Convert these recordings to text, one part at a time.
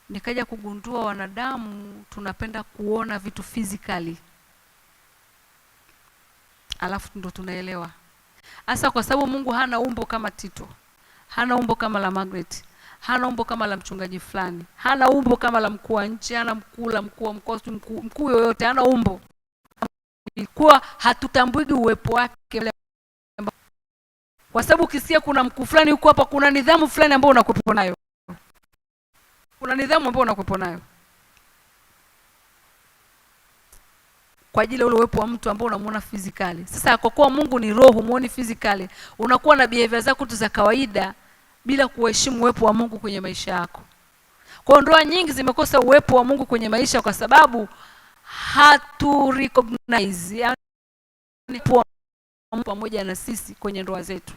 nikaja kugundua wanadamu tunapenda kuona vitu physically, alafu ndo tunaelewa. Hasa kwa sababu Mungu hana umbo kama Tito, hana umbo kama la Margaret, hana umbo kama la mchungaji fulani, hana umbo kama la mkuu wa nchi, hana mkuu la mkuu wa mkoa, mkuu yoyote, hana umbo. Kwa hatutambui uwepo wake, kwa sababu ukisikia kuna mkuu fulani huko hapa, kuna nidhamu fulani ambayo unakuwepo nayo, kuna nidhamu ambayo unakuwepo nayo kwa ajili ya ule uwepo wa mtu ambao unamuona physically. Sasa kwa kuwa Mungu ni roho, muone physically, unakuwa na behavior zako tu za kawaida bila kuheshimu uwepo wa Mungu kwenye maisha yako. Kwa ndoa nyingi zimekosa uwepo wa Mungu kwenye maisha kwa sababu hatu recognize yani pamoja na sisi kwenye ndoa zetu.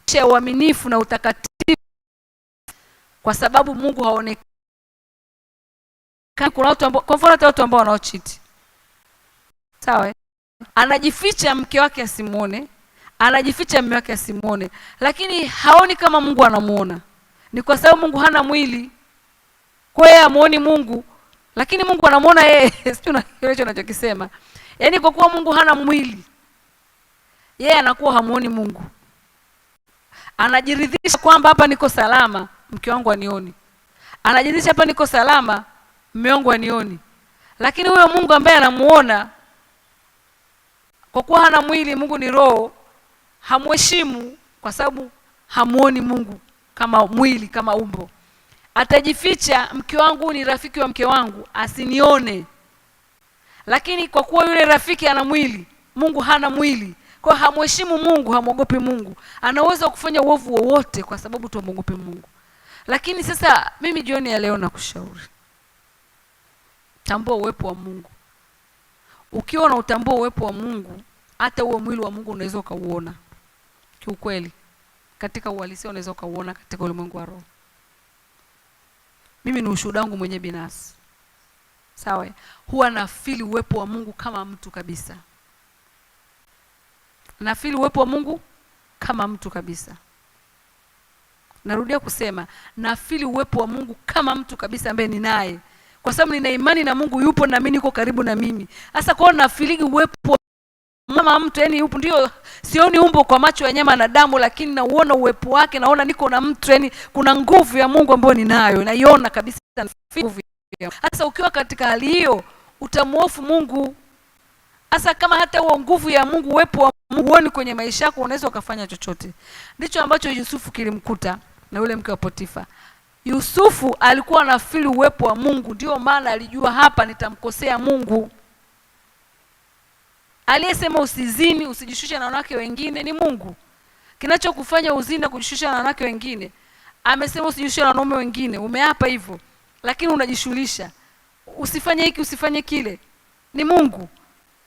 Cha uaminifu na utakatifu, kwa sababu Mungu haonekani. Kuna watu ambao, kwa mfano watu ambao wanaocheat. Sawa? Anajificha mke wake asimuone, anajificha mume wake asimuone, lakini haoni kama Mungu anamuona. Ni kwa sababu Mungu hana mwili. Kwa hiyo hamuoni Mungu, lakini Mungu anamuona yeye. Sio na hicho ninachokisema. Yaani kwa kuwa Mungu hana mwili, yeye anakuwa hamuoni Mungu. Anajiridhisha kwamba hapa niko salama, mke wangu anioni. Anajiridhisha hapa niko salama, mume wangu anioni. Lakini huyo Mungu ambaye anamuona, kwa kuwa hana mwili, Mungu ni roho, hamheshimu kwa sababu hamuoni Mungu kama mwili, kama umbo. Atajificha, mke wangu ni rafiki wa mke wangu, asinione. Lakini kwa kuwa yule rafiki ana mwili, Mungu hana mwili, kwa hamheshimu Mungu, hamuogopi Mungu. Anaweza kufanya uovu wowote kwa sababu tuamuogope Mungu. Lakini sasa mimi jioni ya leo nakushauri, tambua uwepo wa Mungu. Ukiwa na utambua uwepo wa Mungu, hata huo mwili wa Mungu unaweza ukauona. Kiukweli, katika uhalisia unaweza ukauona katika ulimwengu wa roho. Mimi ni ushuhuda wangu mwenyewe binafsi. Sawa? Huwa na feel uwepo wa Mungu kama mtu kabisa. Na feel uwepo wa Mungu kama mtu kabisa. Narudia kusema, na feel uwepo wa Mungu kama mtu kabisa ambaye ni naye. Kwa sababu nina imani na Mungu yupo na mimi, niko karibu na mimi. Sasa kwa na feeling uwepo kama mtu, yani yupo, ndio sioni umbo kwa macho ya nyama na damu, lakini nauona uwepo wake, naona niko na mtu, yani kuna nguvu ya Mungu ambayo ninayo, naiona kabisa nguvu. Sasa ukiwa katika hali hiyo, utamuofu Mungu. Sasa kama hata huo nguvu ya Mungu, uwepo wa Mungu uone kwenye maisha yako, unaweza ukafanya chochote. Ndicho ambacho Yusufu kilimkuta na yule mke wa Potifa. Yusufu alikuwa na feel uwepo wa Mungu, ndio maana alijua hapa nitamkosea Mungu. Aliyesema usizini, usijishushe na wanawake wengine ni Mungu. Kinachokufanya uzini na kujishusha na wanawake wengine, amesema usijishushe na wanaume wengine, umeapa hivyo, lakini unajishughulisha. Usifanye hiki, usifanye kile, ni Mungu.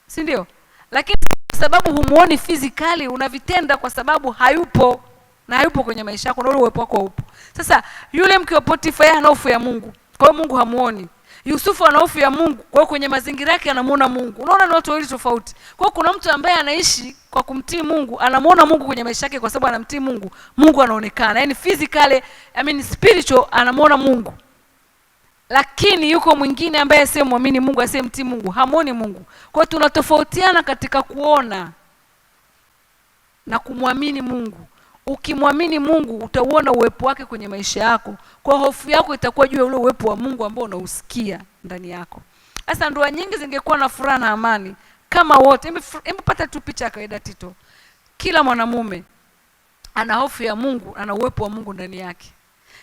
Si ndio? Lakini kwa sababu humuoni physically, unavitenda kwa sababu hayupo, na hayupo kwenye maisha yako, na ule uwepo wako upo. Sasa yule mke wa Potifa yeye ana hofu ya Mungu, kwa hiyo Mungu hamuoni. Yusufu ana hofu ya Mungu, kwa hiyo kwenye mazingira yake anamuona Mungu. Unaona ni watu wawili tofauti. Kwa hiyo kuna mtu ambaye anaishi kwa kumtii Mungu, anamuona Mungu kwenye maisha yake kwa sababu anamtii Mungu. Mungu anaonekana. Yaani physically, spiritual anamuona Mungu. Lakini yuko mwingine ambaye sio muamini Mungu, asiyemtii Mungu, hamuoni Mungu. Kwa hiyo tunatofautiana katika kuona na kumwamini Mungu. Ukimwamini Mungu utauona uwepo wake kwenye maisha yako. Kwa hofu yako itakuwa juu ya ule uwepo wa Mungu ambao unausikia ndani yako. Sasa ndoa nyingi zingekuwa na furaha na amani kama wote. Hebu pata tu picha ya kawaida Tito. Kila mwanamume ana hofu ya Mungu, ana uwepo wa Mungu ndani yake.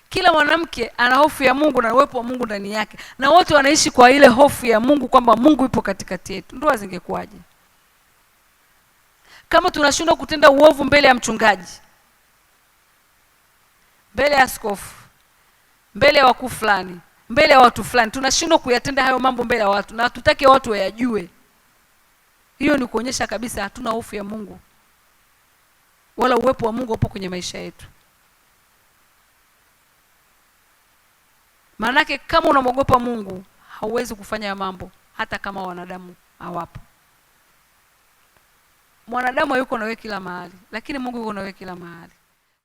Kila mwanamke ana hofu ya Mungu na uwepo wa Mungu ndani yake. Na wote wanaishi kwa ile hofu ya Mungu kwamba Mungu yupo katikati yetu. Ndoa zingekuwaje? Kama tunashindwa kutenda uovu mbele ya mchungaji, mbele ya askofu, mbele ya wakuu fulani, mbele ya watu fulani, tunashindwa kuyatenda hayo mambo mbele ya watu na hatutaki watu wayajue, hiyo ni kuonyesha kabisa hatuna hofu ya Mungu, wala uwepo wa Mungu upo kwenye maisha yetu. Maanake kama unamwogopa Mungu, hauwezi kufanya mambo hata kama wanadamu hawapo. Mwanadamu hayuko na wewe kila mahali, lakini Mungu yuko na wewe kila mahali.